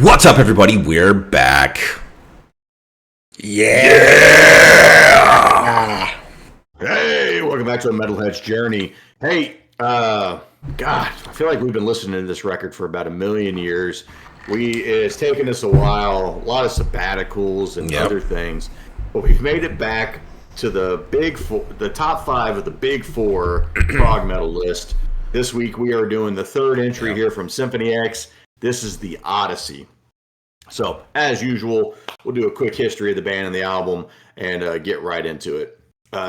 What's up, everybody? We're back. Yeah! Hey, welcome back to a Metalheads journey. Hey, God, I feel like we've been listening to this record for about 1,000,000 years. It's taken us a while, a lot of sabbaticals and other things, but we've made it back to the top 5 of the big 4 prog metal list. This week we are doing the third entry here from Symphony X. This is the Odyssey. So, as usual, we'll do a quick history of the band and the album and get right into it.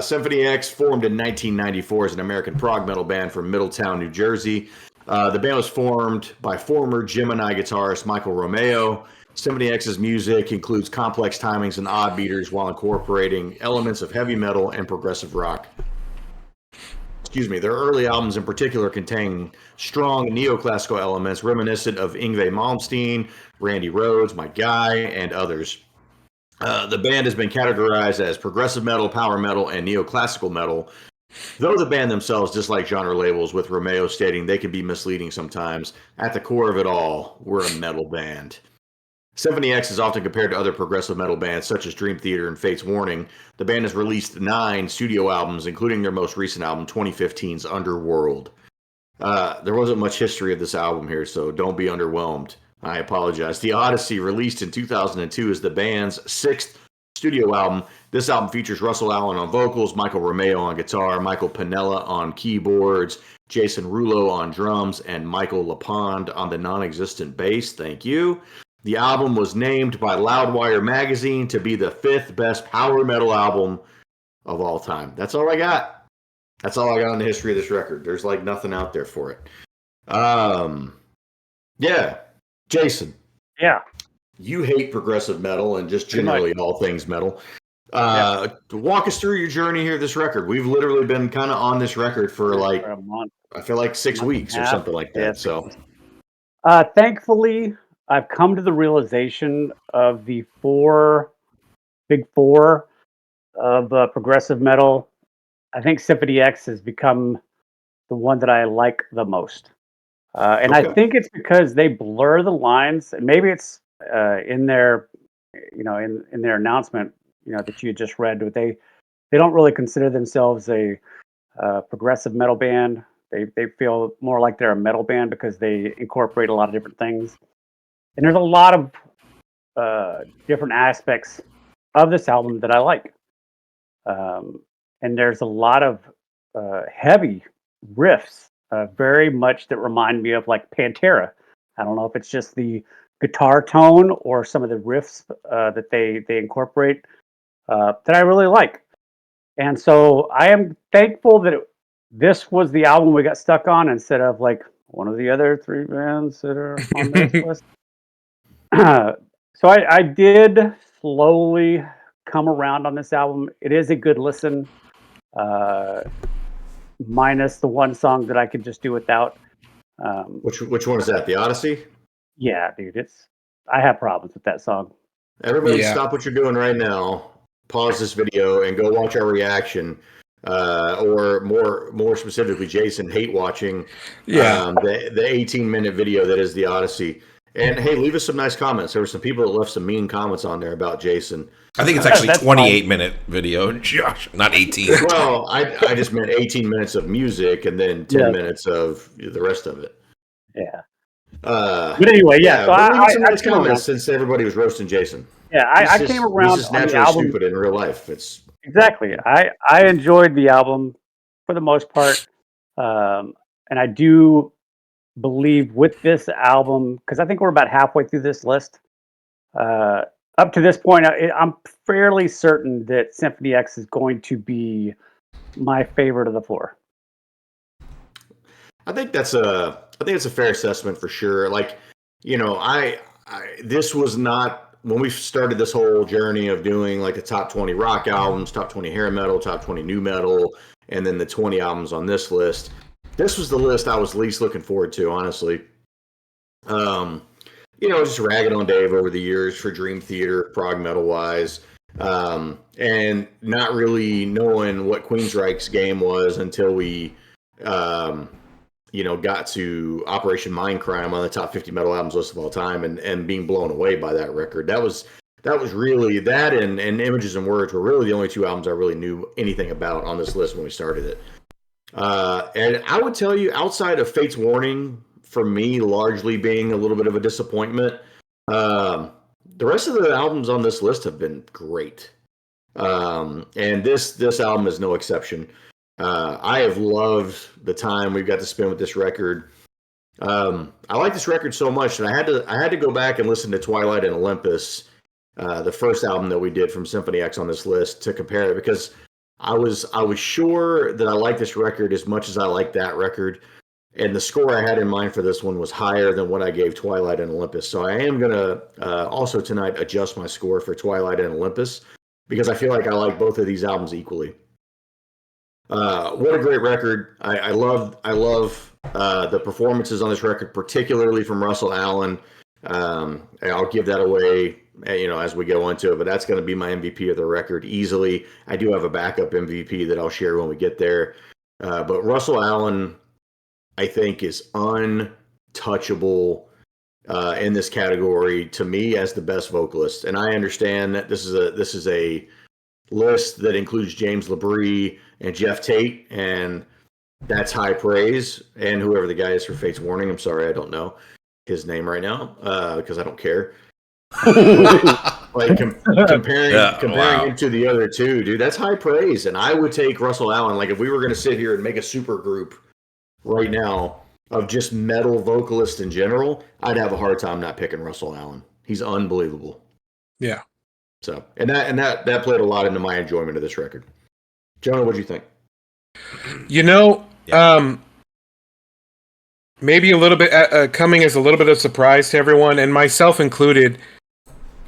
Symphony X formed in 1994 as an American prog metal band from Middletown, New Jersey. The band was formed by former Gemini guitarist Michael Romeo. Symphony X's music includes complex timings and odd beaters while incorporating elements of heavy metal and progressive rock. Their early albums in particular contain strong neoclassical elements reminiscent of Yngwie Malmsteen, Randy Rhoads, My Guy, and others. The band has been categorized as progressive metal, power metal, and neoclassical metal, though the band themselves dislike genre labels, with Romeo stating they can be misleading sometimes. At the core of it all, we're a metal band. Symphony X is often compared to other progressive metal bands such as Dream Theater and Fate's Warning. The band has released 9 studio albums, including their most recent album, 2015's Underworld. There wasn't much history of this album here, so don't be underwhelmed. I apologize. The Odyssey, released in 2002, is the band's 6th studio album. This album features Russell Allen on vocals, Michael Romeo on guitar, Michael Pinella on keyboards, Jason Rulo on drums, and Michael LaPond on the non-existent bass. Thank you. The album was named by Loudwire magazine to be the 5th best power metal album of all time. That's all I got. That's all I got on the history of this record. There's like nothing out there for it. Yeah. Jason. Yeah. You hate progressive metal and just generally all things metal. Walk us through your journey here, this record. We've literally been kind of on this record for like, a month. I feel like 6 weeks or something like that. So, thankfully, I've come to the realization of the big four of progressive metal. I think Symphony X has become the one that I like the most. I think it's because they blur the lines, and maybe it's in their, in their announcement, that you just read. But they don't really consider themselves a progressive metal band. They feel more like they're a metal band because they incorporate a lot of different things. And there's a lot of different aspects of this album that I like. And there's a lot of heavy riffs, very much that remind me of like Pantera. I don't know if it's just the guitar tone or some of the riffs that they incorporate that I really like. And so I am thankful that this was the album we got stuck on instead of like one of the other 3 bands that are on this list. So I did slowly come around on this album. It is a good listen, minus the one song that I could just do without. Which one is that? The Odyssey? Yeah, dude, I have problems with that song. Everybody stop what you're doing right now. Pause this video and go watch our reaction. Or more specifically, Jason hate watching the 18-minute video that is the Odyssey. And hey, leave us some nice comments. There were some people that left some mean comments on there about Jason. I think it's actually 28-minute video, Josh, not 18. Well, I just meant 18 minutes of music and then 10 minutes of the rest of it. Yeah. But anyway, so leave some nice comments since everybody was roasting Jason. Yeah, I came around. He's just naturally stupid in real life. Exactly. I enjoyed the album for the most part, and I do believe with this album, because I think we're about halfway through this list. Up to this point, I'm fairly certain that Symphony X is going to be my favorite of the 4. I think it's a fair assessment for sure. Like, this was not when we started this whole journey of doing like the top 20 rock albums, top 20 hair metal, top 20 new metal, and then the 20 albums on this list. This was the list I was least looking forward to, honestly. Just ragging on Dave over the years for Dream Theater, prog metal wise, and not really knowing what Queensryche's game was until we got to Operation Mindcrime on the top 50 metal albums list of all time, and being blown away by that record. That was really that, and Images and Words were really the only two albums I really knew anything about on this list when we started it. And I would tell you, outside of Fate's Warning, for me, largely being a little bit of a disappointment, the rest of the albums on this list have been great. And this album is no exception. I have loved the time we've got to spend with this record. I like this record so much, and I had to go back and listen to Twilight and Olympus, the first album that we did from Symphony X on this list, to compare it, because I was I that I liked this record as much as I liked that record, and the score I had in mind for this one was higher than what I gave Twilight and Olympus. So I am gonna also tonight adjust my score for Twilight and Olympus, because I feel like I like both of these albums equally. What a great record! I love the performances on this record, particularly from Russell Allen. I'll give that away, as we go into it, but that's going to be my MVP of the record easily. I do have a backup MVP that I'll share when we get there. But Russell Allen, I think, is untouchable in this category to me as the best vocalist. And I understand that this is a list that includes James LaBrie and Jeff Tate, and that's high praise. And whoever the guy is for Fate's Warning, I'm sorry, I don't know his name right now because I don't care. Comparing him to the other two, dude, that's high praise. And I would take Russell Allen. Like, if we were going to sit here and make a super group right now of just metal vocalists in general, I'd have a hard time not picking Russell Allen. He's unbelievable. Yeah. So, and that played a lot into my enjoyment of this record. Jonah, what do you think? Maybe a little bit coming as a little bit of surprise to everyone, and myself included.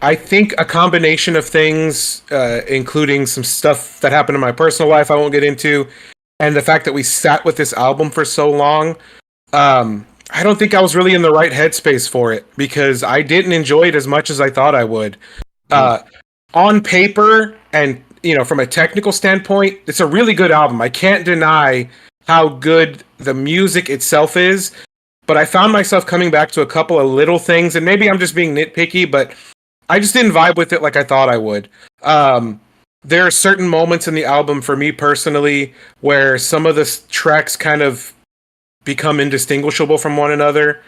I think a combination of things, including some stuff that happened in my personal life I won't get into, and the fact that we sat with this album for so long, I don't think I was really in the right headspace for it, because I didn't enjoy it as much as I thought I would. On paper and from a technical standpoint, it's a really good album. I can't deny how good the music itself is, but I found myself coming back to a couple of little things, and maybe I'm just being nitpicky, but I just didn't vibe with it like I thought I would. There are certain moments in the album for me personally where some of the tracks kind of become indistinguishable from one another.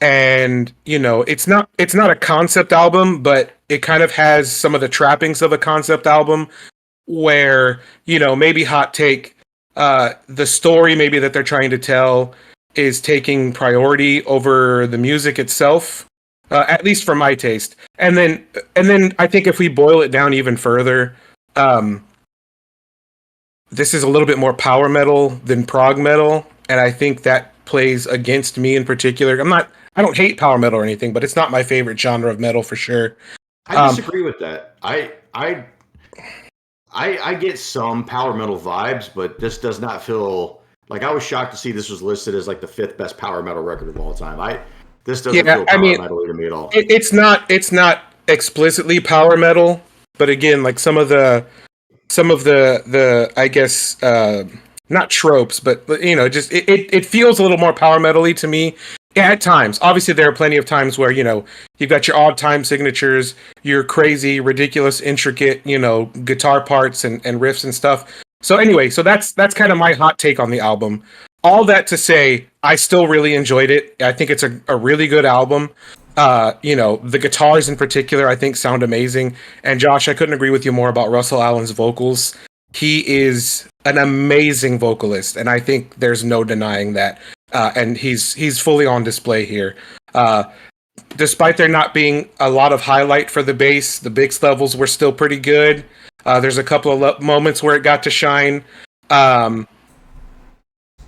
And it's not a concept album, but it kind of has some of the trappings of a concept album where, maybe hot take, the story maybe that they're trying to tell is taking priority over the music itself, at least for my taste. And then I think if we boil it down even further, this is a little bit more power metal than prog metal, and I think that plays against me in particular. I don't hate power metal or anything, but it's not my favorite genre of metal for sure. I disagree with that. I get some power metal vibes, but this does not feel like. I was shocked to see this was listed as like the 5th best power metal record of all time. This doesn't feel power metal to me at all. It's not explicitly power metal, but again, like some of the I guess not tropes, but just it feels a little more power metal-y to me. Yeah, at times. Obviously, there are plenty of times where, you've got your odd time signatures, your crazy, ridiculous, intricate, guitar parts and riffs and stuff. So anyway, that's kind of my hot take on the album. All that to say, I still really enjoyed it. I think it's a really good album. The guitars in particular, I think, sound amazing. And Josh, I couldn't agree with you more about Russell Allen's vocals. He is an amazing vocalist, and I think there's no denying that. And he's fully on display here. Despite there not being a lot of highlight for the bass, the bass levels were still pretty good. There's a couple of moments where it got to shine. Other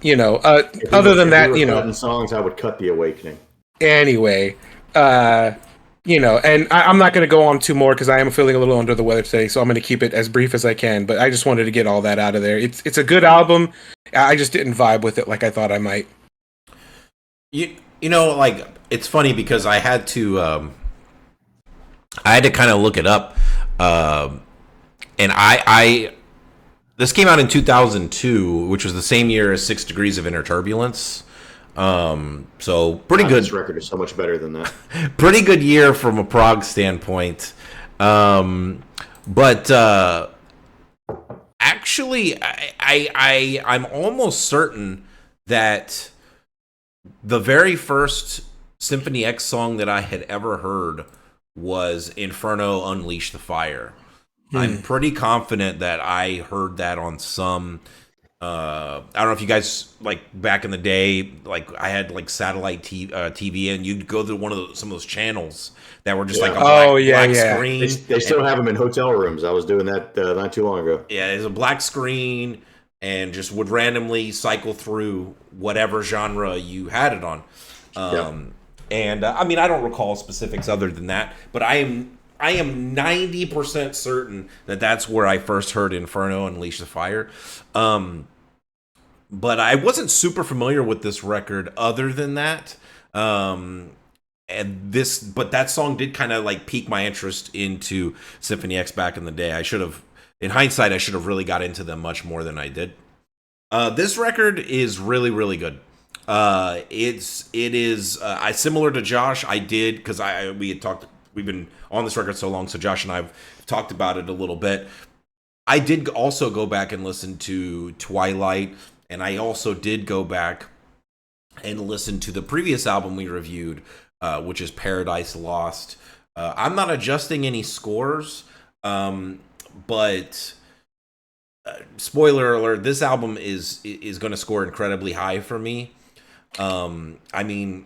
than that, songs, I would cut The Awakening. Anyway, and I'm not going to go on too more because I am feeling a little under the weather today, so I'm going to keep it as brief as I can. But I just wanted to get all that out of there. It's a good album. I just didn't vibe with it like I thought I might. Like, it's funny because I had to kind of look it up, and This came out in 2002, which was the same year as 6 Degrees of Inner Turbulence. So pretty good. This record is so much better than that. Pretty good year from a prog standpoint. But actually, I'm almost certain that the very first Symphony X song that I had ever heard was Inferno Unleash the Fire. I'm pretty confident that I heard that on some I don't know if you guys, like, back in the day, like, I had like satellite TV, and you'd go to some of those channels that were just like a black screen. They still have them in hotel rooms. I was doing that not too long ago. Yeah, there's a black screen and just would randomly cycle through whatever genre you had it on. And I mean, I don't recall specifics other than that, but I am 90% certain that that's where I first heard Inferno Unleash the Fire. But I wasn't super familiar with this record other than that. But that song did kind of like pique my interest into Symphony X back in the day. In hindsight, I should have really got into them much more than I did. This record is really, really good. It is similar to Josh. I did, because we've been on this record so long, so Josh and I have talked about it a little bit. I did also go back and listen to Twilight, and I also did go back and listen to the previous album we reviewed, which is Paradise Lost. I'm not adjusting any scores, but spoiler alert, this album is going to score incredibly high for me. I mean,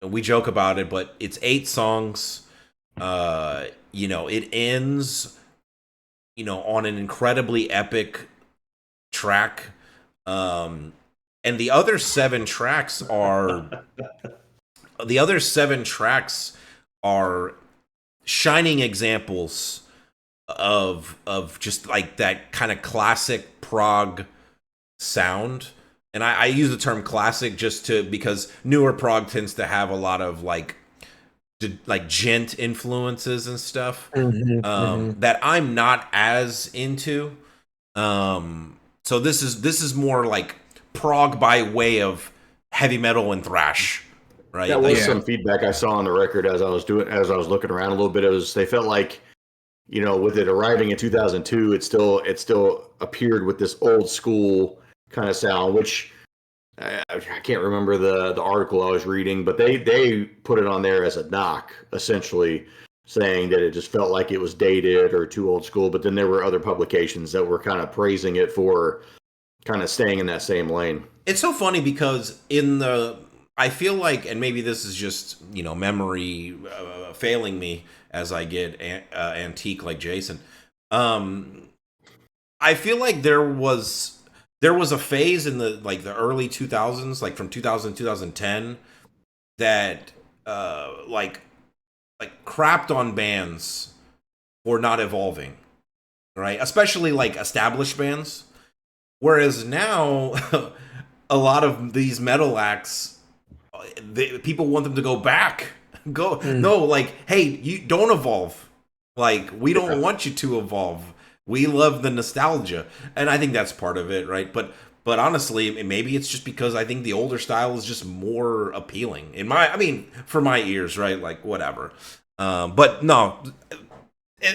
we joke about it, but it's 8 songs. It ends, on an incredibly epic track. And the other 7 tracks are shining examples of just like that kind of classic prog sound. And I use the term classic because newer prog tends to have a lot of like djent influences and stuff that I'm not as into. So this is more like prog by way of heavy metal and thrash, right? That was some feedback I saw on the record as I was looking around a little bit. They felt like, with it arriving in 2002, it still appeared with this old school kind of sound, which I can't remember the article I was reading, but they put it on there as a knock, essentially saying that it just felt like it was dated or too old school. But then there were other publications that were kind of praising it for kind of staying in that same lane. It's so funny because I feel like, and maybe this is just, memory failing me as I get antique like Jason. I feel like there was a phase in the early 2000s, like from 2000 to 2010, that crapped on bands for not evolving, right? Especially like established bands. Whereas now, a lot of these metal acts, people want them to go back. No, like, hey, you don't evolve. Like, we don't want you to evolve. We love the nostalgia, and I think that's part of it, right? But honestly, maybe it's just because I think the older style is just more appealing for my ears, right? Like, whatever. But no,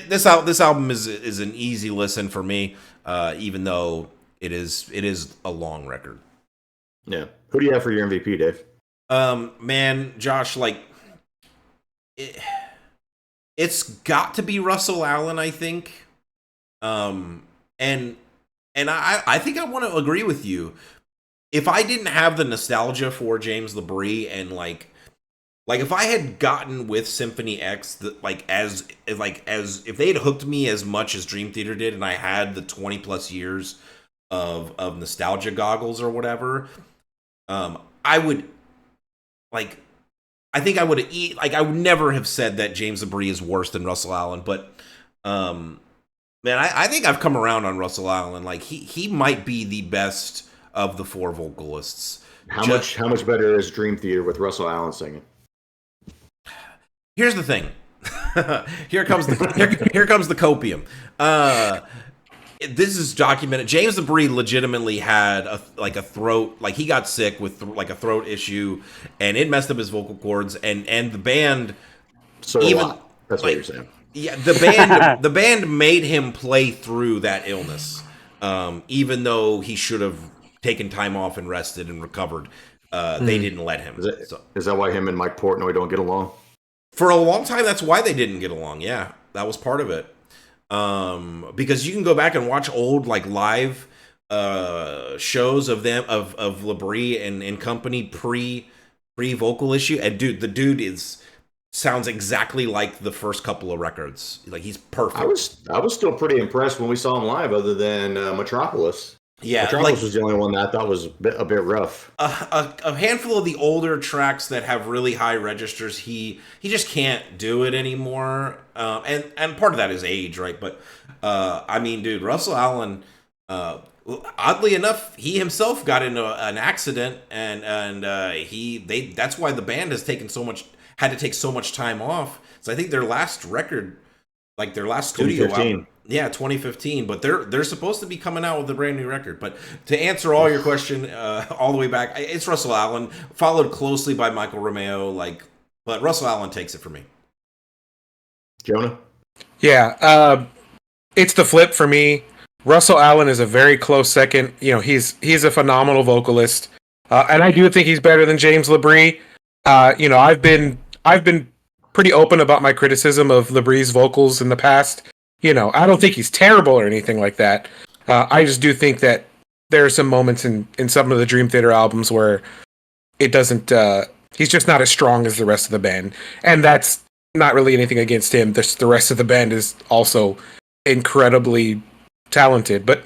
this album is an easy listen for me, even though it is a long record. Yeah. Who do you have for your MVP, Dave? Man, Josh, like, it's got to be Russell Allen, I think. And I think I want to agree with you. If I didn't have the nostalgia for James LaBrie, and like if I had gotten with Symphony X, as if they had hooked me as much as Dream Theater did, and I had the 20 plus years of nostalgia goggles or whatever, I would I think I would have I would never have said that James LaBrie is worse than Russell Allen, but man, I think I've come around on Russell Allen. Like, he might be the best of the 4 vocalists. How much better is Dream Theater with Russell Allen singing? Here's the thing. Here comes the copium. this is documented. James LeBrie legitimately had a throat, like he got sick with like a throat issue, and it messed up his vocal cords. And the band, So even that's what you're saying. yeah, the band made him play through that illness, even though he should have taken time off and rested and recovered. They didn't let him. Is that why him and Mike Portnoy don't get along? For a long time, that's why they didn't get along. Yeah, that was part of it. Because you can go back and watch old like live shows of them of LeBrie and company pre vocal issue, and the dude sounds exactly like the first couple of records. Like he's perfect. I was still pretty impressed when we saw him live, other than Metropolis. Yeah, Metropolis was the only one that I thought was a bit rough. A handful of the older tracks that have really high registers, he just can't do it anymore. And part of that is age, right? But I mean, dude, Russell Allen, oddly enough, he himself got into an accident, and that's why the band had to take so much time off. So I think their last record, like their last studio album. Yeah, 2015, but they're supposed to be coming out with a brand new record. But to answer all your question, all the way back, it's Russell Allen, followed closely by Michael Romeo. But Russell Allen takes it for me. Jonah? Yeah, it's the flip for me. Russell Allen is a very close second. You know, he's a phenomenal vocalist, and I do think he's better than James LeBrie. You know, I've been pretty open about my criticism of LeBrie's vocals in the past. You know, I don't think he's terrible or anything like that. I just do think that there are some moments in some of the Dream Theater albums where it doesn't. He's just not as strong as the rest of the band, and that's not really anything against him. The rest of the band is also incredibly talented, but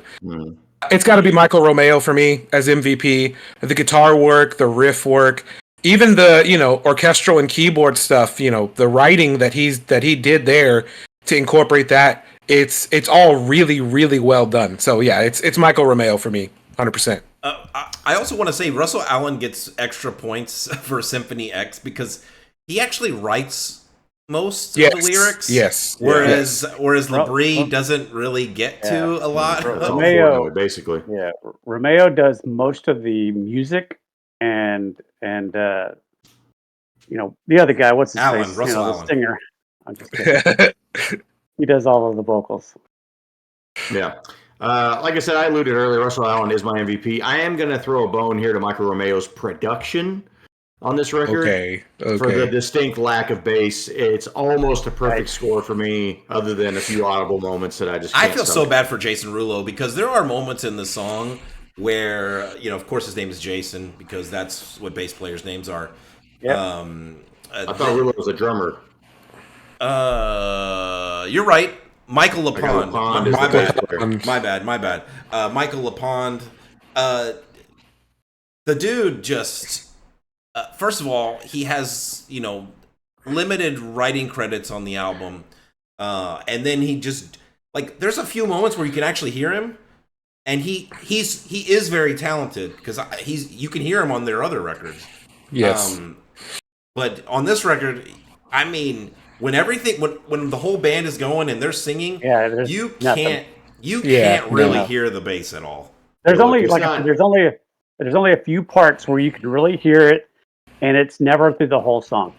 it's got to be Michael Romeo for me as MVP. The guitar work, the riff work, even the orchestral and keyboard stuff. You know, the writing that he did there to incorporate that. It's all really, really well done. So yeah, it's Michael Romeo for me, 100%. I also want to say Russell Allen gets extra points for Symphony X because he actually writes most of the lyrics. Yes. Whereas LeBrie doesn't really get to a lot. Romeo, basically. Yeah, Romeo does most of the music and the other guy. What's his face? Russell Allen, the singer. I'm just kidding. He does all of the vocals. Yeah. Like I said, I alluded earlier, Russell Allen is my MVP. I am going to throw a bone here to Michael Romeo's production on this record. Okay. For the distinct lack of bass. It's almost a perfect score for me, other than a few audible moments that I just can't feel so bad for Jason Rulo because there are moments in the song where, of course his name is Jason because that's what bass players' names are. Yep. I thought Rulo was a drummer. You're right. Michael LaPond. My bad. Michael LaPond. The dude just, first of all, he has, limited writing credits on the album. And then he just, there's a few moments where you can actually hear him. And he is very talented because you can hear him on their other records. Yes. But on this record, I mean, when the whole band is going and they're singing, you can't really hear the bass at all. There's only a few parts where you can really hear it, and it's never through the whole song.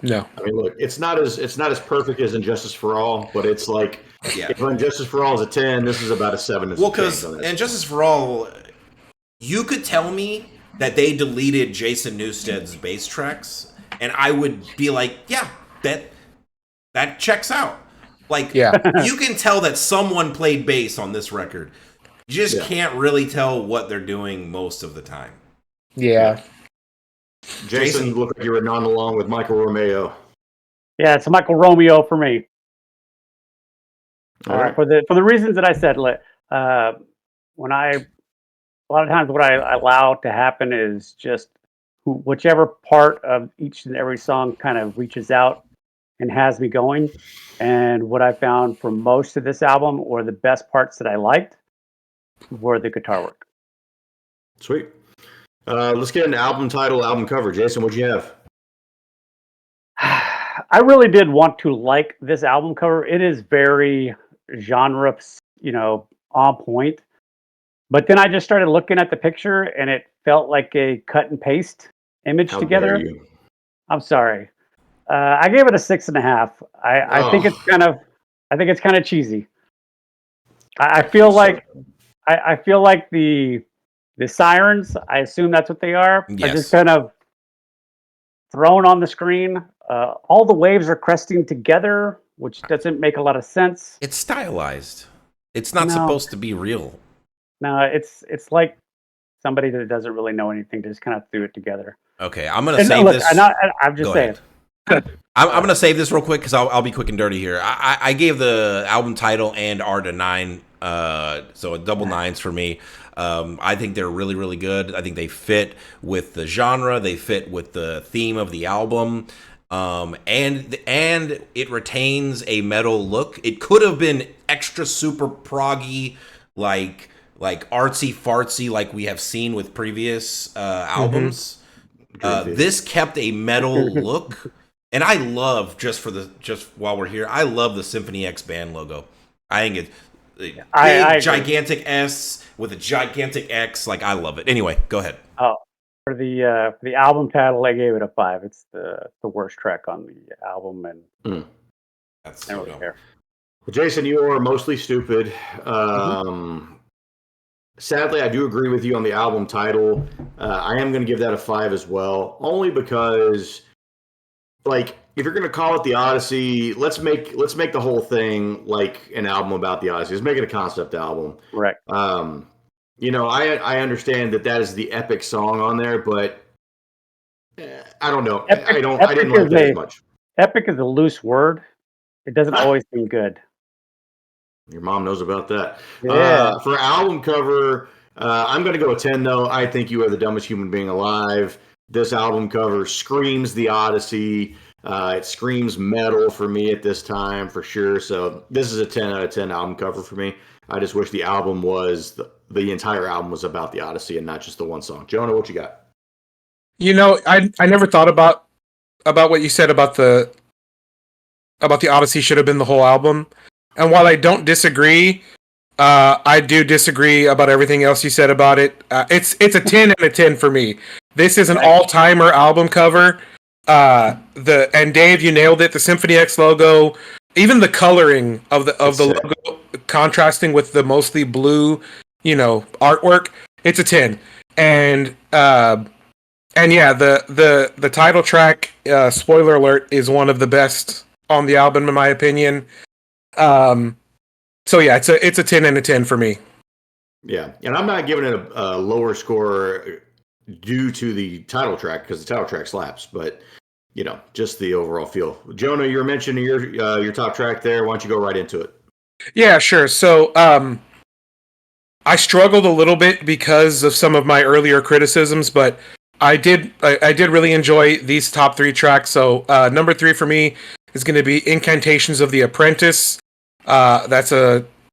No, I mean, look, it's not as perfect as Injustice for All, but it's like if Injustice for All is a 10, this is about a 7. Well, because Injustice for All, you could tell me that they deleted Jason Newsted's bass tracks, and I would be like, yeah, that checks out. You can tell that someone played bass on this record. You just can't really tell what they're doing most of the time. Yeah. Jason, you look like you were nodding along with Michael Romeo. Yeah, it's Michael Romeo for me. All right. For the reasons that I said, a lot of times what I allow to happen is just whichever part of each and every song kind of reaches out and has me going. And what I found for most of this album, or the best parts that I liked, were the guitar work. Sweet. Let's get into album title, album cover. Jason, what'd you have? I really did want to like this album cover. It is very genre, on point. But then I just started looking at the picture, and it felt like a cut and paste image How together. dare you? I'm sorry. I gave it a 6.5. I think it's Oh, kind of cheesy. I I feel feel so. like I feel like the sirens, I assume that's what they are just Yes. kind of thrown on the screen. All the waves are cresting together, which doesn't make a lot of sense. It's stylized. It's not No, supposed to be real. no, it's like somebody that doesn't really know anything just kind of threw it together. Okay, I'm gonna And save look, this. I'm just Go saying. ahead. I'm gonna save this real quick because I'll be quick and dirty here. I gave the album title and art a 9, so a double 9s for me. I think they're really really good. I think they fit with the genre. They fit with the theme of the album. And it retains a metal look. It could have been extra super proggy, like artsy fartsy, like we have seen with previous albums. This kept a metal look, and I love just while we're here, I love the Symphony X band logo. I think it's big, I agree. gigantic S with a gigantic X. Like I love it. Anyway, go ahead. Oh, for the album title, I gave it a 5. It's the worst track on the album, and Mm. That's I don't so really dumb. care. Well, Jason, you are mostly stupid. Sadly, I do agree with you on the album title. I am going to give that a 5 as well, only because, like, if you're going to call it the Odyssey, let's make the whole thing like an album about the Odyssey. Let's make it a concept album. Right. I understand that is the epic song on there, but I don't know. Epic, I didn't like that as much. Epic is a loose word. It doesn't always seem good. Your mom knows about that. Yeah. For album cover, I'm going to go with 10, though. I think you are the dumbest human being alive. This album cover screams the Odyssey. It screams metal for me at this time, for sure. So this is a 10 out of 10 album cover for me. I just wish the album was, the entire album was about the Odyssey and not just the one song. Jonah, what you got? You know, I never thought about what you said about the Odyssey should have been the whole album. And while I don't disagree, I do disagree about everything else you said about it. It's a 10 out of 10 for me. This is an all-timer album cover. And Dave, you nailed it. The Symphony X logo, even the coloring of the logo contrasting with the mostly blue, artwork. It's a 10. And yeah, the title track, spoiler alert, is one of the best on the album in my opinion. So yeah, it's a 10 and a 10 for me. Yeah, and I'm not giving it a lower score due to the title track because the title track slaps, but just the overall feel. Jonah, you were mentioning your top track there. Why don't you go right into it? Yeah, sure. So I struggled a little bit because of some of my earlier criticisms, but I did really enjoy these top 3 tracks. So number 3 for me is going to be Incantations of the Apprentice. That's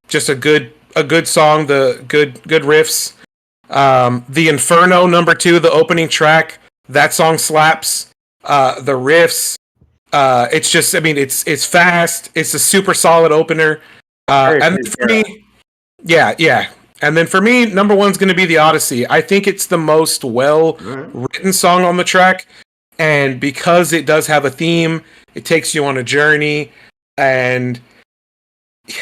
just a good song. The good riffs. The Inferno, number 2, the opening track. That song slaps. The riffs. It's just, it's fast. It's a super solid opener. And then for me, yeah. And then for me, number 1's going to be the Odyssey. I think it's the most well-written song on the track. And because it does have a theme, it takes you on a journey. And,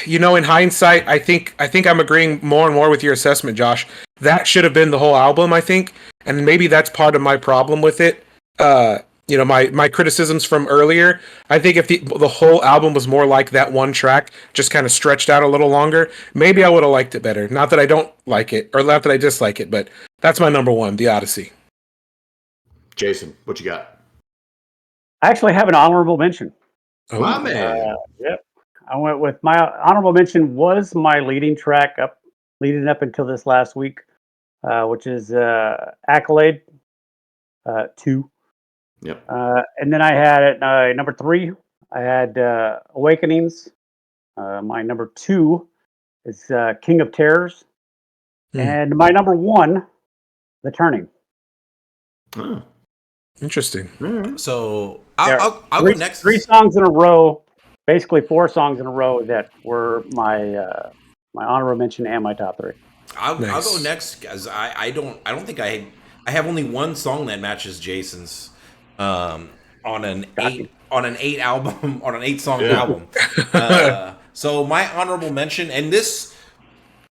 in hindsight, I think I'm agreeing more and more with your assessment, Josh. That should have been the whole album, I think. And maybe that's part of my problem with it. My criticisms from earlier, I think if the whole album was more like that one track, just kind of stretched out a little longer, maybe I would have liked it better. Not that I don't like it, or not that I dislike it, but that's my number 1, the Odyssey. Jason, what you got? I actually have an honorable mention. Oh, My man. Yep. I went with my honorable mention was my leading track leading up until this last week, which is Accolade 2. Yep. And then I had at number 3, I had Awakenings. My number 2 is King of Terrors. And my number 1, The Turning. Oh, interesting. So I'll go next. 3 songs in a row, basically 4 songs in a row that were my my honorable mention and my top three. I'll Nice. go next because I don't think I have only one song that matches Jason's on an Shocking. eight album on an 8 song Yeah. album. So my honorable mention, and this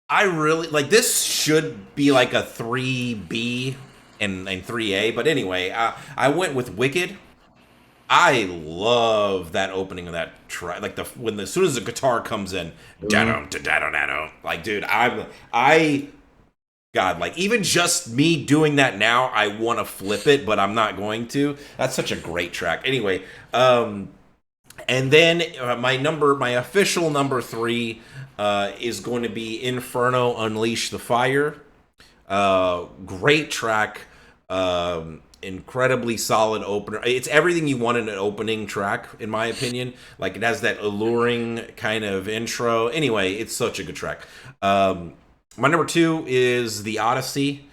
I really like. This should be like a 3B and 3A, but anyway, I went with Wicked. I love that opening of that track. Like as soon as the guitar comes in, like dude, I God, like even just me doing that now, I want to flip it, but I'm not going to. That's such a great track. Anyway, and then my official number 3 is going to be Inferno Unleash the Fire. Great track. Incredibly solid opener. It's everything you want in an opening track, in my opinion. Like it has that alluring kind of intro. Anyway, it's such a good track. My number 2 is the Odyssey.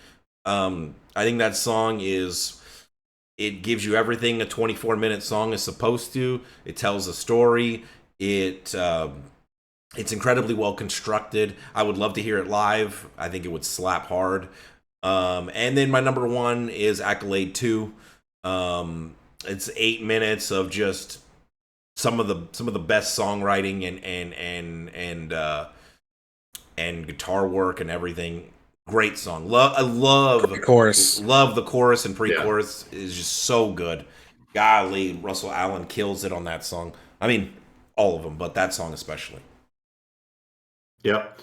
I think that song it gives you everything a 24-minute song is supposed to. It tells a story. It's incredibly well constructed. I would love to hear it live. I think it would slap hard. And then my number 1 is Accolade 2. It's 8 minutes of just some of the best songwriting and guitar work and everything. Great song. I love Chorus. Love the chorus and pre-chorus is just so good. Golly, Russell Allen kills it on that song. I mean, all of them, but that song especially. Yep.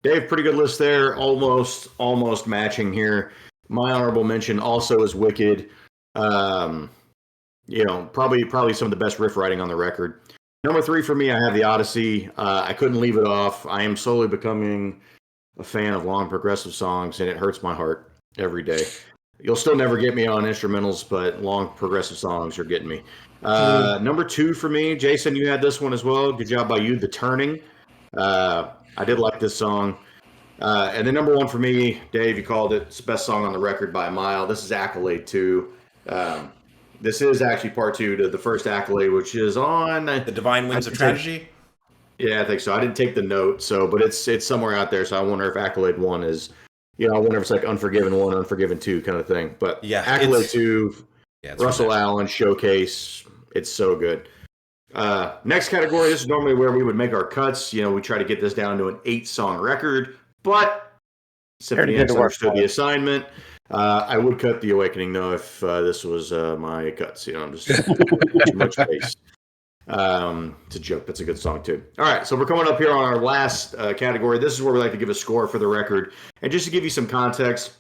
Dave, pretty good list there. Almost matching here. My honorable mention also is Wicked. Probably some of the best riff writing on the record. Number 3 for me, I have the Odyssey. I couldn't leave it off. I am slowly becoming a fan of long progressive songs, and it hurts my heart every day. You'll still never get me on instrumentals, but long progressive songs are getting me. Number 2 for me, Jason, you had this one as well. Good job by you, The Turning. I did like this song. And then number 1 for me, Dave, you called it. It's the best song on the record by a mile. This is Accolade 2. This is actually part 2 to the first Accolade, which is on The Divine Winds of Tragedy? Yeah, I think so. I didn't take the note, but it's somewhere out there. So I wonder if Accolade 1 is, I wonder if it's like Unforgiven 1, Unforgiven 2 kind of thing. But Yeah, Accolade 2, it's Russell Allen Showcase. It's so good. Next category, this is normally where we would make our cuts. We try to get this down to an 8-song record, but Symphony X understood the assignment. I would cut The Awakening, though, if this was my cuts. I'm just too much space. It's a joke. That's a good song, too. All right, so we're coming up here on our last category. This is where we like to give a score for the record. And just to give you some context,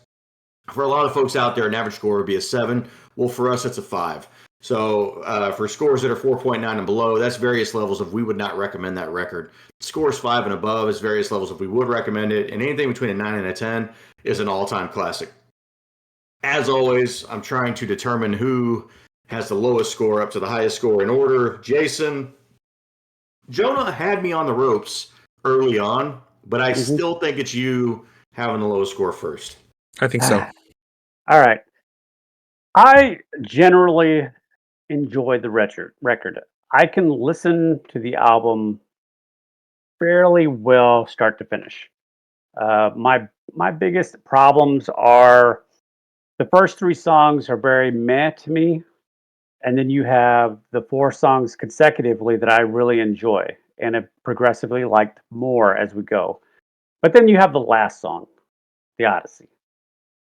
for a lot of folks out there, an average score would be a 7. Well, for us, it's a 5. So for scores that are 4.9 and below, that's various levels of we would not recommend that record. Scores 5 and above is various levels of we would recommend it. And anything between a 9 and a 10 is an all-time classic. As always, I'm trying to determine who has the lowest score up to the highest score in order. Jason, Jonah had me on the ropes early on, but I still think it's you having the lowest score first. I think so. All right. I generally enjoy the record. I can listen to the album fairly well start to finish. My biggest problems are the first 3 songs are very meh to me, and then you have the 4 songs consecutively that I really enjoy and have progressively liked more as we go. But then you have the last song, the Odyssey.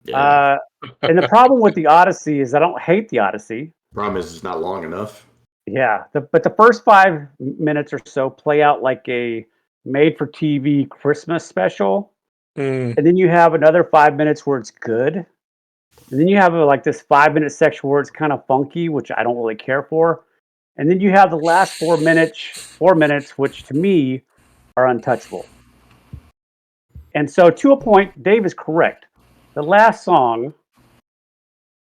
Yeah. And the problem with the Odyssey is I don't hate the Odyssey. Problem is it's not long enough. Yeah, but the first 5 minutes or so play out like a made-for-TV Christmas special, and then you have another 5 minutes where it's good, and then you have like this 5-minute section where it's kind of funky, which I don't really care for, and then you have the last 4 minutes, which to me are untouchable. And so, to a point, Dave is correct. The last song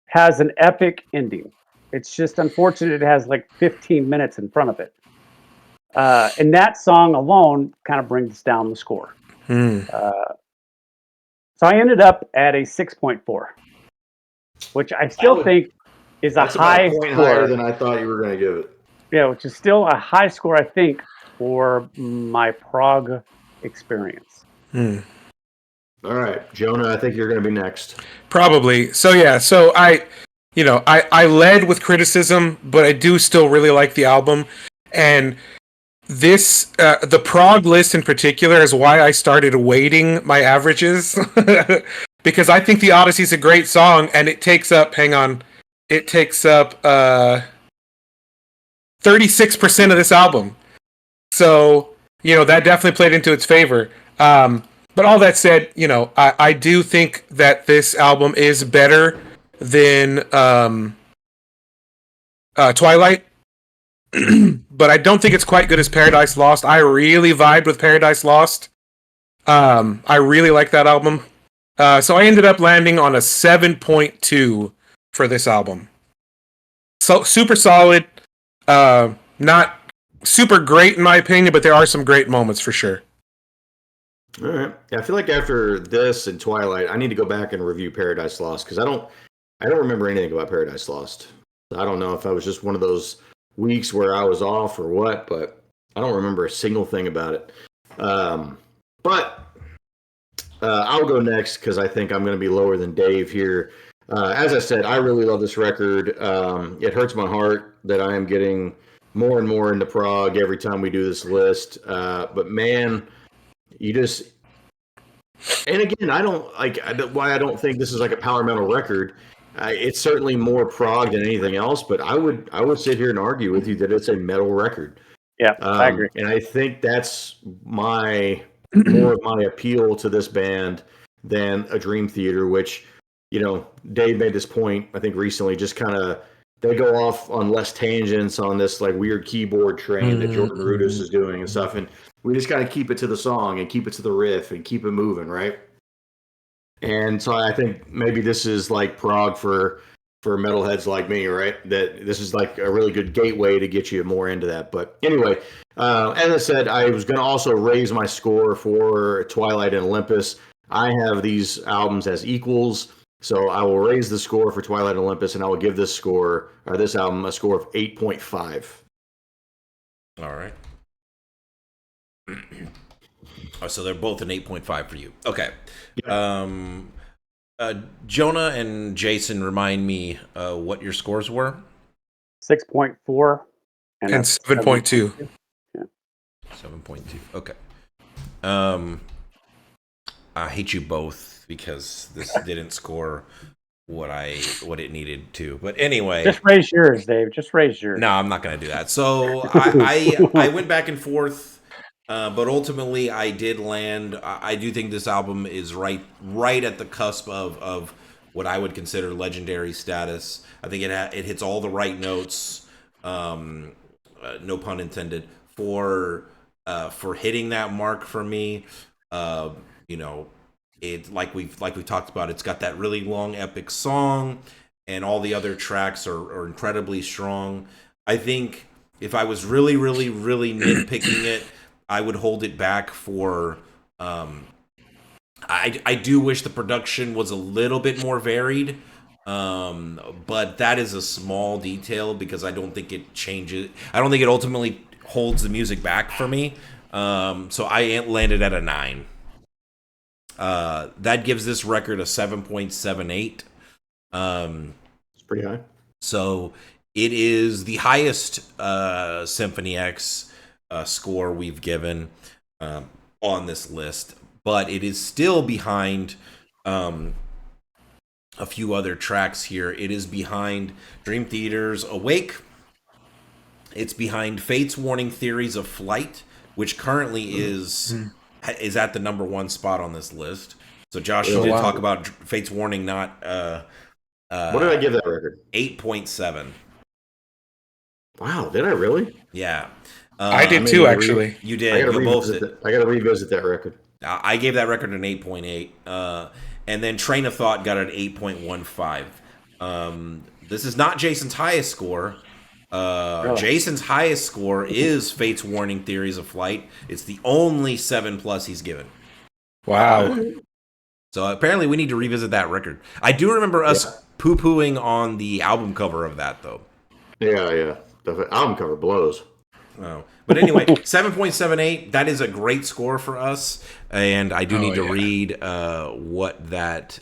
has an epic ending. It's just unfortunate it has like 15 minutes in front of it. And that song alone kind of brings down the score. So I ended up at a 6.4, which I still think is a high about a point score. Higher than I thought you were going to give it. Yeah, which is still a high score, I think, for my prog experience. All right, Jonah, I think you're going to be next. Probably. So yeah, so I led with criticism, but I do still really like the album. And this the prog list in particular is why I started weighting my averages. Because I think the Odyssey is a great song, and it takes up 36% of this album. So, that definitely played into its favor. But all that said, I do think that this album is better than Twilight. But I don't think it's quite good as Paradise Lost. I really vibed with Paradise Lost. I really like that album. So I ended up landing on a 7.2 for this album. So super solid. Not super great in my opinion, but there are some great moments for sure. All right. Yeah, I feel like after this and Twilight, I need to go back and review Paradise Lost because I don't remember anything about Paradise Lost. I don't know if I was just one of those weeks where I was off or what, but I don't remember a single thing about it. But I'll go next because I think I'm going to be lower than Dave here. As I said, I really love this record. It hurts my heart that I am getting more and more into prog every time we do this list. But man, you just, and again, why I don't think this is like a power metal record. It's certainly more prog than anything else, but I would sit here and argue with you that it's a metal record. Yeah, I agree. And I think that's more of my appeal to this band than a Dream Theater, which, Dave made this point, I think recently, just kind of, they go off on less tangents on this like weird keyboard train that Jordan Rudess is doing and stuff. And we just got to keep it to the song and keep it to the riff and keep it moving, right? And so I think maybe this is like prog for metalheads like me, right? That this is like a really good gateway to get you more into that. But anyway, as I said, I was going to also raise my score for Twilight and Olympus. I have these albums as equals, so I will raise the score for Twilight and Olympus, and I will give this album a score of 8.5. All right. So they're both an 8.5 for you. Okay. Yeah. Jonah and Jason, remind me what your scores were. 6.4 and 7.2. Yeah. 7.2. Okay. I hate you both because this didn't score what it needed to. But anyway, just raise yours, Dave. Just raise yours. No, I'm not going to do that. So I went back and forth. But ultimately, I did land. I do think this album is right at the cusp of what I would consider legendary status. I think it hits all the right notes, no pun intended, for hitting that mark for me. It like we've talked about. It's got that really long epic song, and all the other tracks are incredibly strong. I think if I was really, really, really nitpicking it, I would hold it back for. I do wish the production was a little bit more varied, but that is a small detail because I don't think it changes. I don't think it ultimately holds the music back for me. So I landed at a 9. That gives this record a 7.78. It's pretty high. So it is the highest Symphony X score we've given on this list, but it is still behind a few other tracks here. It is behind Dream Theater's Awake. It's behind Fate's Warning Theories of Flight, which currently is at the number 1 spot on this list. So Josh, you did talk about Fate's Warning not what did I give that record? 8.7. Wow, did I really? Yeah. I did too, actually. You did. I got to revisit that record. I gave that record an 8.8. And then Train of Thought got an 8.15. This is not Jason's highest score. Jason's highest score is Fate's Warning Theories of Flight. It's the only 7+ he's given. Wow. So apparently we need to revisit that record. I do remember us poo-pooing on the album cover of that, though. Yeah. The album cover blows. Oh. But anyway, 7.78, that is a great score for us. And I do need to read what that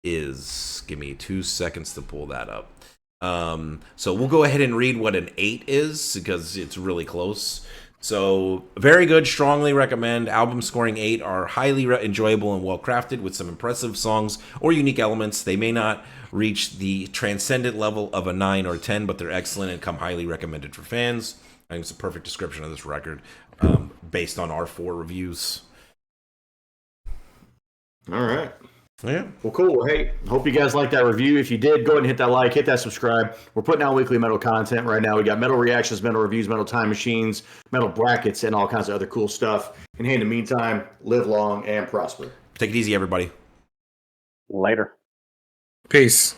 is. Give me 2 seconds to pull that up. So we'll go ahead and read what an 8 is because it's really close. So very good, strongly recommend. Album scoring 8 are highly enjoyable and well crafted with some impressive songs or unique elements. They may not reach the transcendent level of a 9 or 10, but they're excellent and come highly recommended for fans. I think it's a perfect description of this record based on our 4 reviews. All right. Yeah. Well, cool. Well, hey, hope you guys liked that review. If you did, go ahead and hit that like, hit that subscribe. We're putting out weekly metal content right now. We got metal reactions, metal reviews, metal time machines, metal brackets, and all kinds of other cool stuff. And hey, in the meantime, live long and prosper. Take it easy, everybody. Later. Peace.